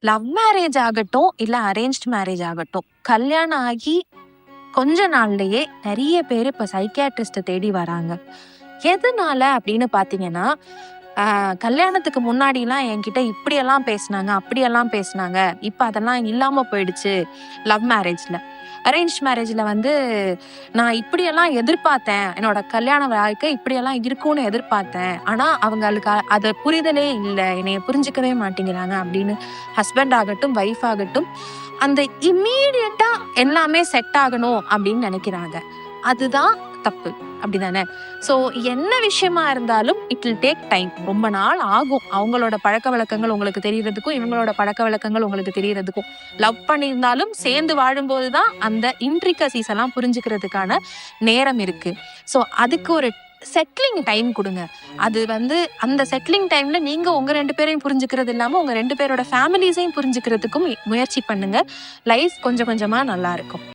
Love marriage ஆகட்டும், இல்ல arranged marriage ஆகட்டும், கல்யாணம் ஆகி கொஞ்ச நாள்லயே நிறைய பேர் இப்ப சைக்கியாட்ரிஸ்ட தேடி வராங்க. எதனால அப்படின்னு பாத்தீங்கன்னா, கல்யாணத்துக்கு முன்னாடிலாம் என்கிட்ட இப்படியெல்லாம் பேசினாங்க, அப்படியெல்லாம் பேசினாங்க. இப்ப அதெல்லாம் இல்லாம போயிடுச்சு லவ் மேரேஜ்ல. அரேஞ்ச் மேரேஜ்ல வந்து நான் இப்படியெல்லாம் எதிர்பார்த்தேன். என்னோட கல்யாண வாழ்க்கை இப்படியெல்லாம் இருக்கும்னு எதிர்பார்த்தேன். ஆனா அவங்களுக்கு அத புரிதலே இல்ல. என்னைய புரிஞ்சுக்கவே மாட்டேங்கிறாங்க அப்படின்னு ஹஸ்பண்ட் ஆகட்டும், ஒய்ஃப் ஆகட்டும் அந்த இம்மீடியட்டா எல்லாமே செட் ஆகணும் அப்படின்னு நினைக்கிறாங்க. அதுதான் தப்பு. அப்படிதானே? சோ என்ன விஷயமா இருந்தாலும் இட் வில் டேக் டைம். ரொம்ப நாள் ஆகும். அவங்களோட பழக்கவழக்கங்கள் உங்களுக்கு தெரியறதுக்கும், இவங்களோட பழக்கவழக்கங்கள் உங்களுக்கு தெரியறதுக்கும். லவ் பண்ணியிருந்தாலும் சேர்ந்து வாழும்போதுதான் அந்த இன்ட்ரிகசிஸ் எல்லாம் புரிஞ்சுக்கிறதுக்கான நேரம் இருக்கு. சோ அதுக்கு ஒரு செட்டிலிங் டைம் கொடுங்க. அது வந்து அந்த செட்டிலிங் டைம்ல நீங்க உங்க 2 பேரையும் புரிஞ்சுக்கிறது இல்லாம உங்க 2 பேரோட ஃபேமிலிஸையும் புரிஞ்சுக்கிறதுக்கும் முயற்சி பண்ணுங்க. லைஃப் கொஞ்சம் கொஞ்சமா நல்லா இருக்கும்.